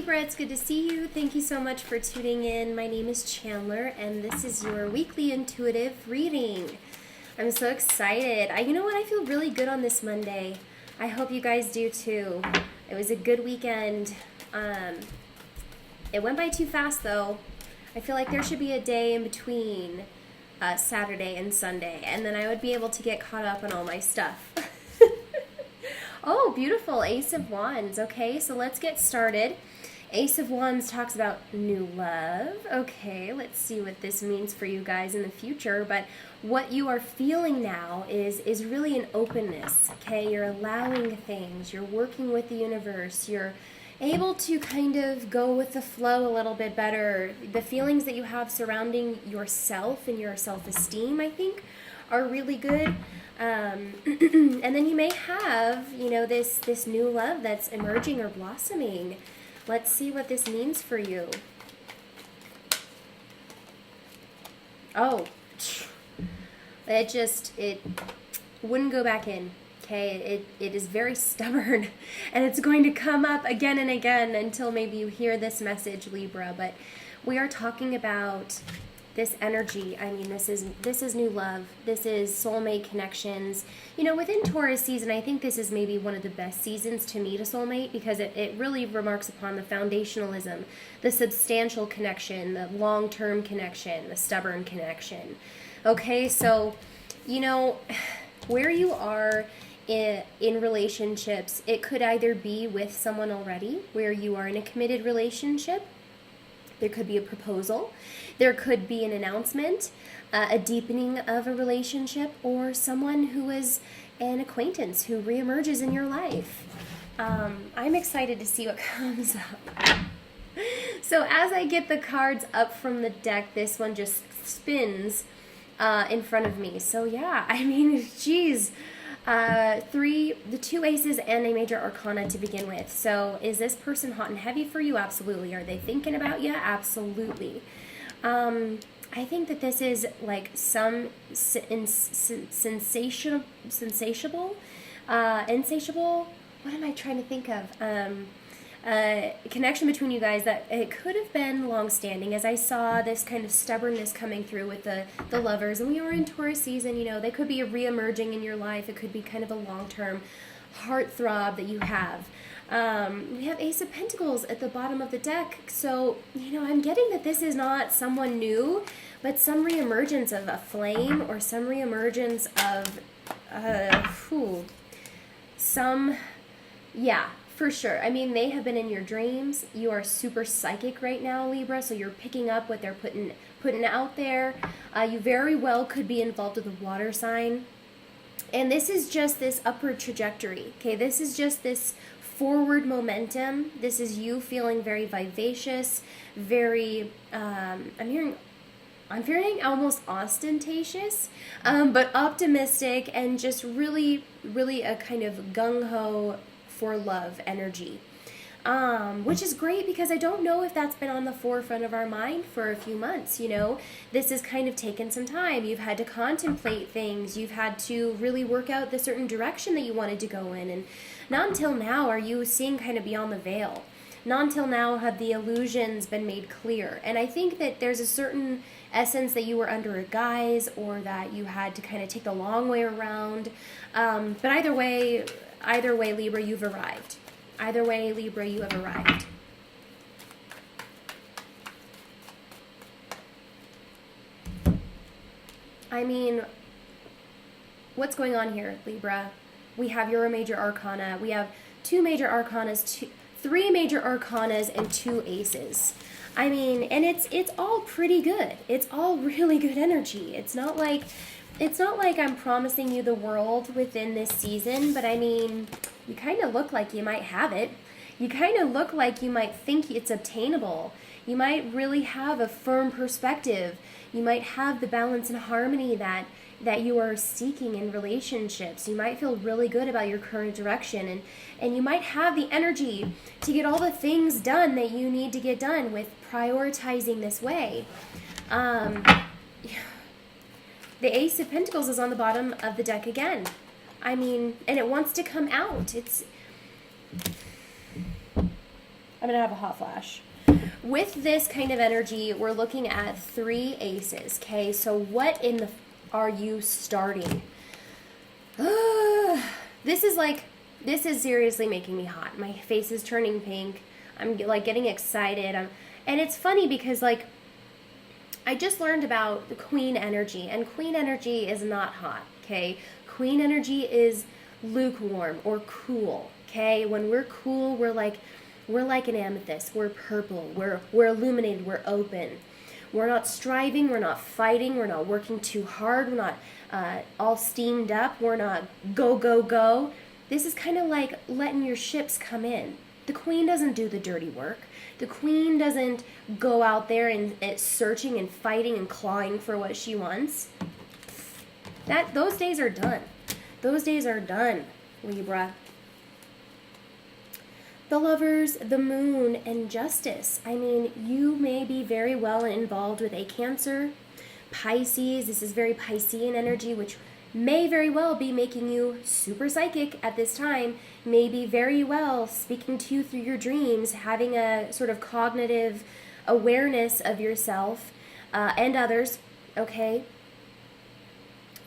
Libra, it's good to see you. Thank you so much for tuning in. My name is Chandler, and this is your weekly intuitive reading. I'm so excited. You know what? I feel really good on this Monday. I hope you guys do too. It was a good weekend. It went by too fast though. I feel like there should be a day in between Saturday and Sunday, and then I would be able to get caught up on all my stuff. Oh, beautiful. Ace of Wands. Okay, so let's get started. Ace of Wands talks about new love. Okay, let's see what this means for you guys in the future. But what you are feeling now is really an openness. Okay, you're allowing things. You're working with the universe. You're able to kind of go with the flow a little bit better. The feelings that you have surrounding yourself and your self-esteem, I think, are really good. And then you may have, you know, this new love that's emerging or blossoming. Let's see what this means for you. Oh, it wouldn't go back in. Okay, it is very stubborn, and it's going to come up again and again until maybe you hear this message, Libra. But we are talking about this energy. I mean, this is new love. This is soulmate connections. You know, within Taurus season, I think this is maybe one of the best seasons to meet a soulmate, because it really remarks upon the foundationalism, the substantial connection, the long-term connection, the stubborn connection. Okay, so, you know, where you are in relationships, it could either be with someone already, where you are in a committed relationship. There could be a proposal. There could be an announcement, a deepening of a relationship, or someone who is an acquaintance who reemerges in your life. I'm excited to see what comes up. So as I get the cards up from the deck, this one just spins in front of me. So yeah, I mean, geez. The two aces and a major arcana to begin with. So is this person hot and heavy for you? Absolutely. Are they thinking about you? Absolutely. I think that this is like some insatiable, what am I trying to think of? Connection between you guys that it could have been long-standing, as I saw this kind of stubbornness coming through with the lovers. And we are in Taurus season, you know, they could be re-emerging in your life. It could be kind of a long-term heartthrob that you have. We have Ace of Pentacles at the bottom of the deck. So, you know, I'm getting that this is not someone new, but some re-emergence of a flame, or some re-emergence of yeah. For sure. I mean, they have been in your dreams. You are super psychic right now, Libra, so you're picking up what they're putting out there. You very well could be involved with a water sign. And this is just this upward trajectory, okay? This is just this forward momentum. This is you feeling very vivacious, very, I'm hearing almost ostentatious, but optimistic, and just really, really a kind of gung-ho for love energy, which is great, because I don't know if that's been on the forefront of our mind for a few months. You know, this has kind of taken some time. You've had to contemplate things. You've had to really work out the certain direction that you wanted to go in, and not until now are you seeing kind of beyond the veil. Not until now have the illusions been made clear. And I think that there's a certain essence that you were under a guise, or that you had to kind of take the long way around. But either way, Libra, you've arrived. Either way, Libra, you have arrived. I mean, what's going on here, Libra? We have your major arcana. We have three major arcanas, and two aces. I mean, and it's all pretty good. It's all really good energy. It's not like I'm promising you the world within this season, but I mean, you kind of look like you might have it. You kind of look like you might think it's obtainable. You might really have a firm perspective. You might have the balance and harmony that you are seeking in relationships. You might feel really good about your current direction, and you might have the energy to get all the things done that you need to get done with prioritizing this way. The Ace of Pentacles is on the bottom of the deck again. I mean, and it wants to come out. I'm going to have a hot flash. With this kind of energy, we're looking at 3 aces, okay? So what in the are you starting? This is seriously making me hot. My face is turning pink. I'm like getting excited. And it's funny because like I just learned about the queen energy, and queen energy is not hot, okay? Queen energy is lukewarm or cool, okay? When we're cool, we're like an amethyst. We're purple. We're illuminated. We're open. We're not striving. We're not fighting. We're not working too hard. We're not all steamed up. We're not go, go, go. This is kind of like letting your ships come in. The queen doesn't do the dirty work. The queen doesn't go out there and searching and fighting and clawing for what she wants. Those days are done. Those days are done, Libra. The Lovers, the Moon, and Justice. I mean, you may be very well involved with a Cancer, Pisces. This is very Piscean energy, which may very well be making you super psychic at this time, may be very well speaking to you through your dreams, having a sort of cognitive awareness of yourself and others, okay?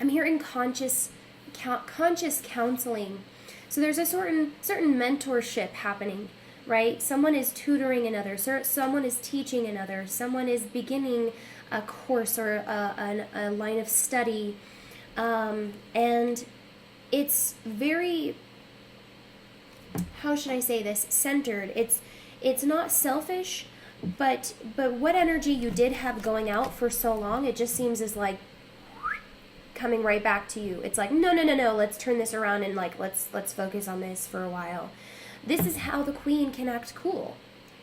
I'm hearing conscious counseling. So there's a certain mentorship happening, right? Someone is tutoring another, someone is teaching another, someone is beginning a course or a line of study, and it's very, how should I say this, centered. It's not selfish, but what energy you did have going out for so long, it just seems is like coming right back to you. It's like, no, let's turn this around and like let's focus on this for a while. This is how the queen can act cool.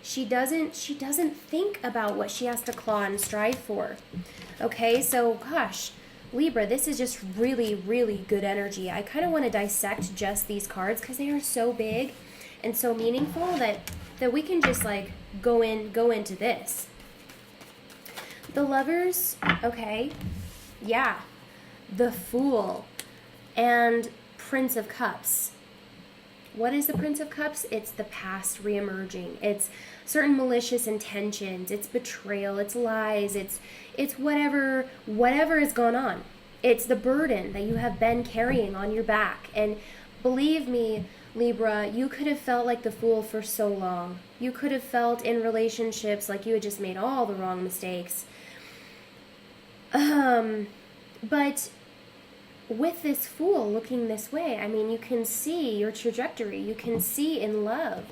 She doesn't think about what she has to claw and strive for. Okay, so gosh, Libra, this is just really, really good energy. I kind of want to dissect just these cards because they are so big and so meaningful that we can just like go into this. The Lovers, okay, yeah. The Fool and Prince of Cups. What is the Prince of Cups? It's the past reemerging. It's certain malicious intentions. It's betrayal. It's lies. It's whatever has gone on. It's the burden that you have been carrying on your back. And believe me, Libra, you could have felt like the fool for so long. You could have felt in relationships like you had just made all the wrong mistakes. But with this Fool looking this way, I mean, you can see your trajectory. You can see in love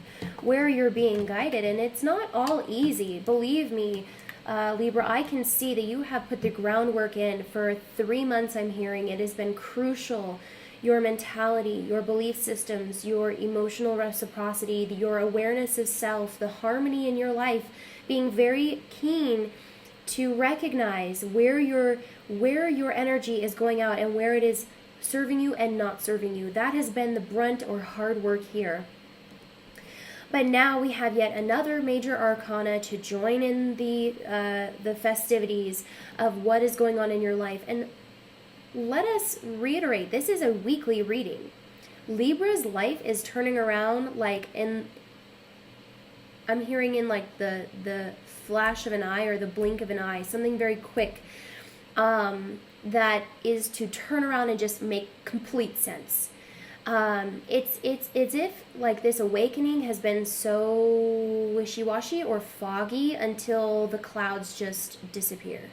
where you're being guided, and it's not all easy. Believe me, Libra, I can see that you have put the groundwork in for 3 months. I'm hearing it has been crucial. Your mentality, your belief systems, your emotional reciprocity, your awareness of self, the harmony in your life, being very keen to recognize where your energy is going out and where it is serving you and not serving you. That has been the brunt or hard work here. But now we have yet another major arcana to join in the festivities of what is going on in your life. And let us reiterate, this is a weekly reading. Libra's life is turning around like I'm hearing in like the flash of an eye or the blink of an eye, something very quick that is to turn around and just make complete sense. It's as if like this awakening has been so wishy-washy or foggy until the clouds just disappear.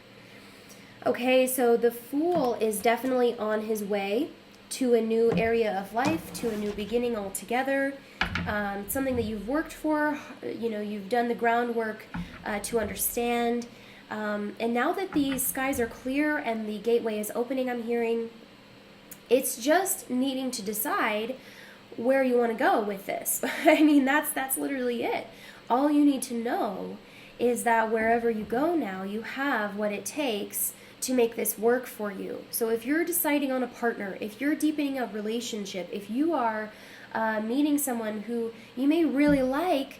Okay, so the Fool is definitely on his way to a new area of life, to a new beginning altogether. Something that you've worked for, you've done the groundwork to understand. And now that the skies are clear and the gateway is opening, I'm hearing, it's just needing to decide where you want to go with this. I mean, that's literally it. All you need to know is that wherever you go now, you have what it takes to make this work for you. So if you're deciding on a partner, if you're deepening a relationship, if you are meeting someone who you may really like,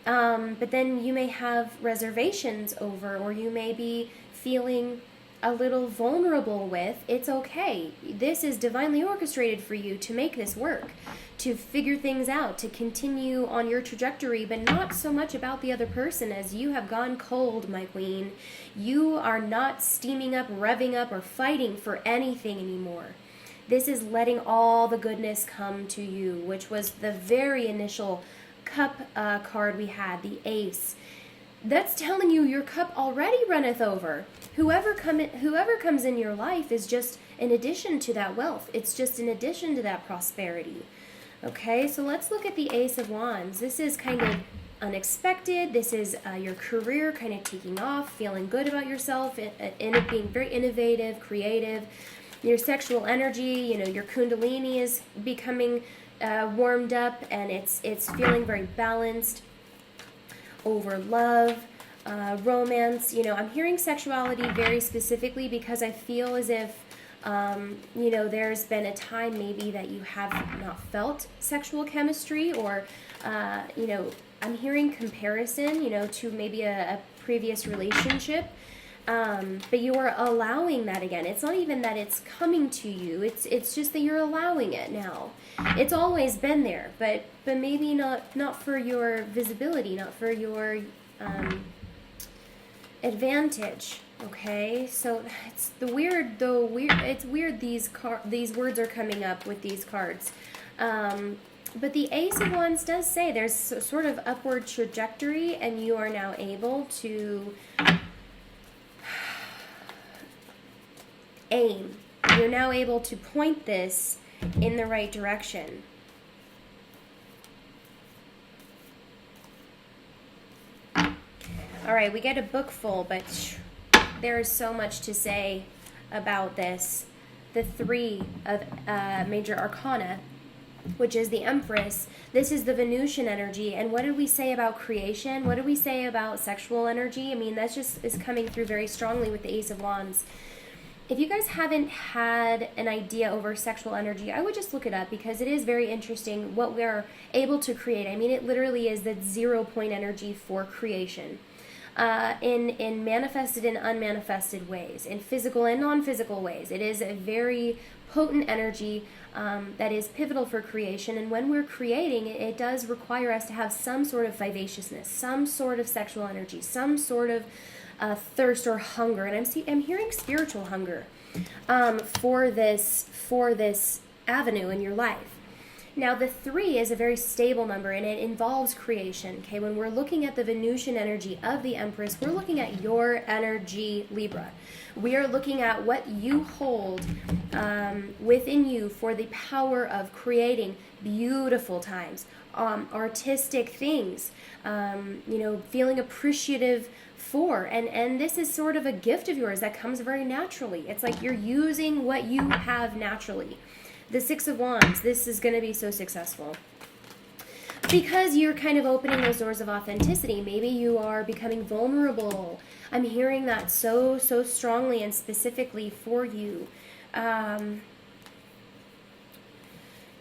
but then you may have reservations over, or you may be feeling a little vulnerable with, it's okay. This is divinely orchestrated for you to make this work, to figure things out, to continue on your trajectory, but not so much about the other person as you have gone cold, my queen. You are not steaming up, revving up, or fighting for anything anymore. This is letting all the goodness come to you, which was the very initial cup card we had, the ace. That's telling you your cup already runneth over. Whoever comes in your life is just an addition to that wealth. It's just an addition to that prosperity. Okay, so let's look at the Ace of Wands. This is kind of unexpected. This is your career kind of taking off, feeling good about yourself, and it being very innovative, creative. Your sexual energy, your kundalini is becoming warmed up, and it's feeling very balanced. Over love, romance. I'm hearing sexuality very specifically because I feel as if, there's been a time maybe that you have not felt sexual chemistry, or, I'm hearing comparison, to maybe a previous relationship. But you are allowing that again. It's not even that it's coming to you. It's just that you're allowing it now. It's always been there, but maybe not for your visibility, not for your advantage. Okay, so it's it's weird these words are coming up with these cards. But the Ace of Wands does say there's a sort of upward trajectory, and you are now able to aim. You're now able to point this in the right direction. All right, we get a book full, but there is so much to say about this. The 3 of major arcana, which is the Empress. This is the Venusian energy. And what did we say about creation? What did we say about sexual energy? I mean, that's just is coming through very strongly with the Ace of Wands. If you guys haven't had an idea over sexual energy, I would just look it up, because it is very interesting what we're able to create. I mean, it literally is the 0 point energy for creation. In manifested and unmanifested ways, in physical and non-physical ways. It is a very potent energy that is pivotal for creation. And when we're creating, it does require us to have some sort of vivaciousness, some sort of sexual energy, some sort of thirst or hunger. And I'm hearing spiritual hunger for this avenue in your life. Now, the 3 is a very stable number, and it involves creation. Okay, when we're looking at the Venusian energy of the Empress, we're looking at your energy, Libra. We are looking at what you hold within you for the power of creating beautiful times, artistic things, feeling appreciative for. And this is sort of a gift of yours that comes very naturally. It's like you're using what you have naturally. The 6 of Wands, this is going to be so successful because you're kind of opening those doors of authenticity. Maybe you are becoming vulnerable. I'm hearing that so strongly and specifically for you.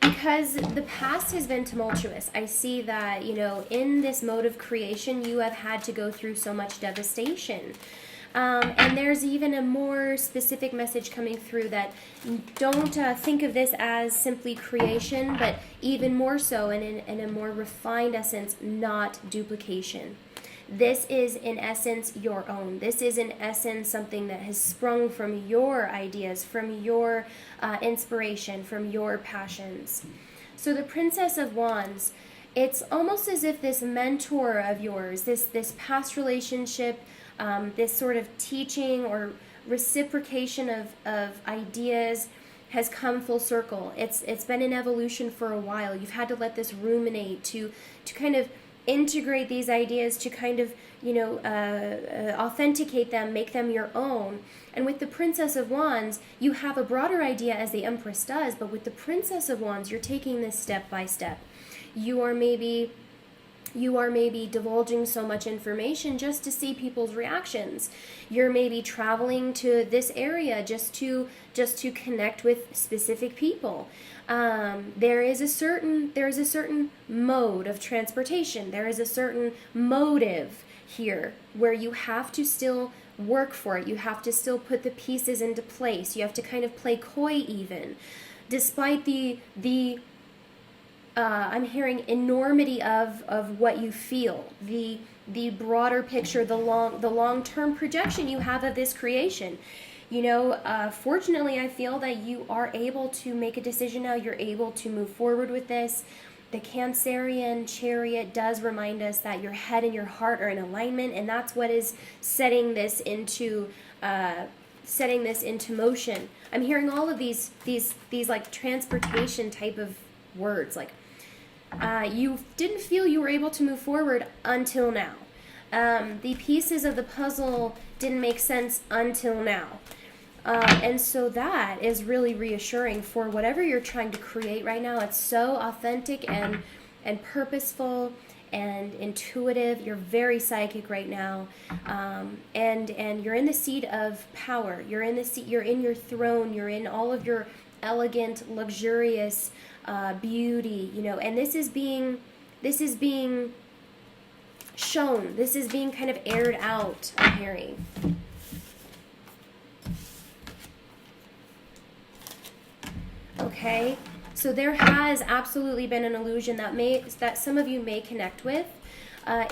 Because the past has been tumultuous. I see that, in this mode of creation, you have had to go through so much devastation. And there's even a more specific message coming through that don't think of this as simply creation, but even more so in a more refined essence, not duplication. This is in essence your own. This is in essence something that has sprung from your ideas, from your inspiration, from your passions. So the Princess of Wands, it's almost as if this mentor of yours, this past relationship, this sort of teaching or reciprocation of ideas has come full circle. It's been an evolution for a while. You've had to let this ruminate to kind of integrate these ideas, to kind of authenticate them, make them your own. And with the Princess of Wands, you have a broader idea, as the Empress does, but with the Princess of Wands, you're taking this step by step. You are maybe divulging so much information just to see people's reactions. You're maybe traveling to this area just to connect with specific people. There is a certain mode of transportation. There is a certain motive here, where you have to still work for it. You have to still put the pieces into place. You have to kind of play coy even, despite the I'm hearing enormity of what you feel, the broader picture, the long-term projection you have of this creation. Fortunately, I feel that you are able to make a decision now. You're able to move forward with this. The Cancerian chariot does remind us that your head and your heart are in alignment, and that's what is setting this into motion. I'm hearing all of these like transportation type of words. Like you didn't feel you were able to move forward until now. The pieces of the puzzle didn't make sense until now. And so that is really reassuring for whatever you're trying to create right now. It's so authentic and purposeful and intuitive. You're very psychic right now, and you're in the seat of power. You're in your throne. You're in all of your elegant, luxurious beauty. And this is being shown. This is being kind of aired out. I'm hearing. Okay, so there has absolutely been an illusion that some of you may connect with.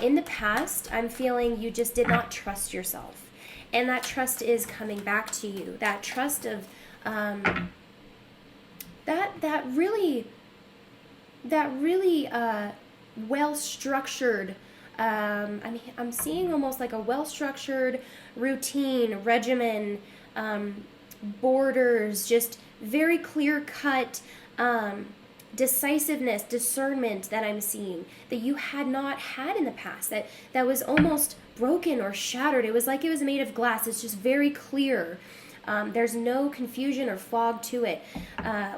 In the past, I'm feeling you just did not trust yourself, and that trust is coming back to you. That trust of that really well structured. I'm seeing almost like a well structured routine, regimen, borders, just very clear-cut decisiveness, discernment that I'm seeing that you had not had in the past, that was almost broken or shattered. It was like it was made of glass. It's just very clear. There's no confusion or fog to it.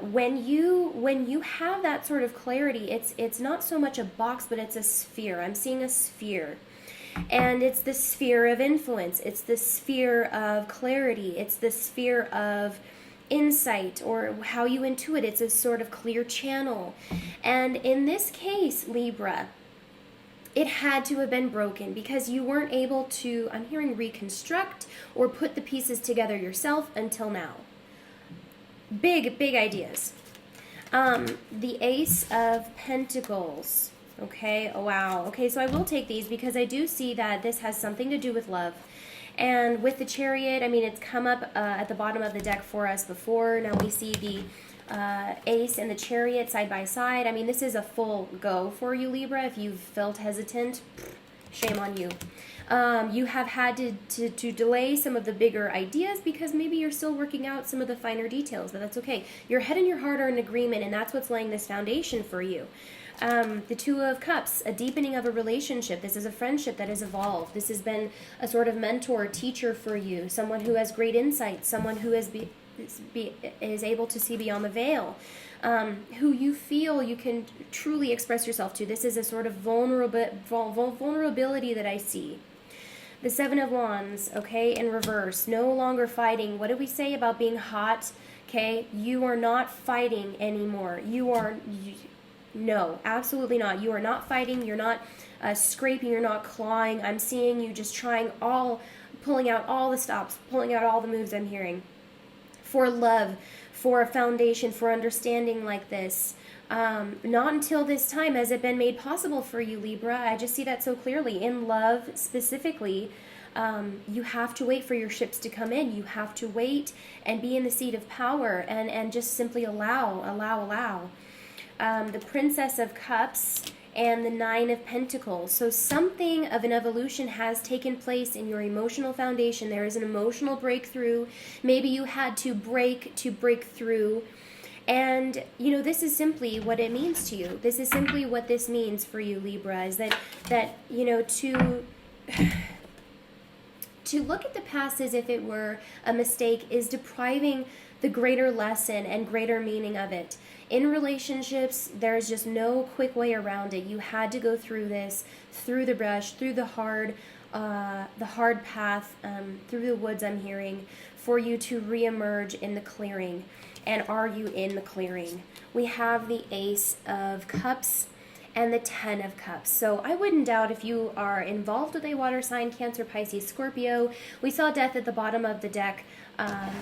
When you have that sort of clarity, it's not so much a box, but it's a sphere. I'm seeing a sphere. And it's the sphere of influence. It's the sphere of clarity. It's the sphere of insight, or how you intuit. It's a sort of clear channel. And in this case, Libra, it had to have been broken because you weren't able to, I'm hearing, reconstruct or put the pieces together yourself until now. Big ideas. The Ace of Pentacles. Okay, oh wow. Okay, so I will take these because I do see that this has something to do with love. And with the Chariot, I mean, it's come up at the bottom of the deck for us before. Now we see the Ace and the Chariot side by side. I mean, this is a full go for you, Libra. If you've felt hesitant, shame on you. You have had to delay some of the bigger ideas because maybe you're still working out some of the finer details, but that's okay. Your head and your heart are in agreement, and that's what's laying this foundation for you. The Two of Cups, a deepening of a relationship. This is a friendship that has evolved. This has been a sort of mentor, teacher for you, someone who has great insight, someone who is able to see beyond the veil, who you feel you can truly express yourself to. This is a sort of vulnerability that I see. The Seven of Wands, okay, in reverse, no longer fighting. What did we say about being hot? Okay, you are not fighting anymore. No, absolutely not. You are not fighting. You're not scraping. You're not clawing. I'm seeing you just pulling out all the stops, pulling out all the moves I'm hearing. For love, for a foundation, for understanding like this. Not until this time has it been made possible for you, Libra. I just see that so clearly. In love, specifically, you have to wait for your ships to come in. You have to wait and be in the seat of power and just simply allow. The Princess of Cups and the Nine of Pentacles. So something of an evolution has taken place in your emotional foundation. There is an emotional breakthrough. Maybe you had to break through. And, this is simply what it means to you. This is simply what this means for you, Libra, is that to look at the past as if it were a mistake is depriving the greater lesson and greater meaning of it. In relationships, there's just no quick way around it. You had to go through this, through the brush, through the hard path, through the woods, I'm hearing, for you to reemerge in the clearing. And are you in the clearing? We have the Ace of Cups and the 10 of Cups. So I wouldn't doubt if you are involved with a water sign, Cancer, Pisces, Scorpio. We saw Death at the bottom of the deck.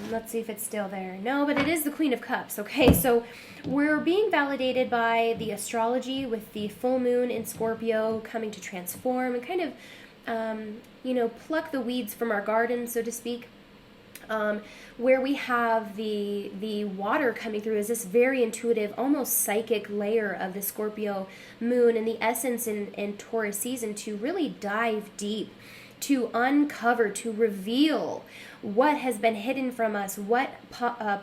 Let's see if it's still there. No, but it is the Queen of Cups. Okay, so we're being validated by the astrology with the full moon in Scorpio coming to transform and kind of, pluck the weeds from our garden, so to speak. Where we have the water coming through is this very intuitive, almost psychic layer of the Scorpio moon and the essence in Taurus season to really dive deep, to uncover, to reveal what has been hidden from us, what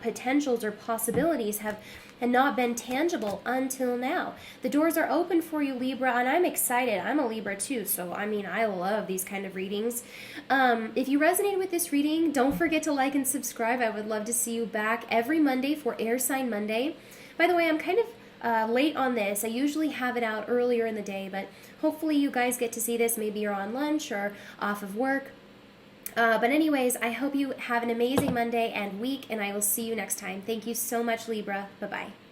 potentials or possibilities have not been tangible until now. The doors are open for you, Libra, and I'm excited. I'm a Libra too, so I love these kind of readings. If you resonated with this reading, don't forget to like and subscribe. I would love to see you back every Monday for Air Sign Monday. By the way, I'm kind of late on this. I usually have it out earlier in the day, but hopefully you guys get to see this. Maybe you're on lunch or off of work. But anyways, I hope you have an amazing Monday and week, and I will see you next time. Thank you so much, Libra. Bye-bye.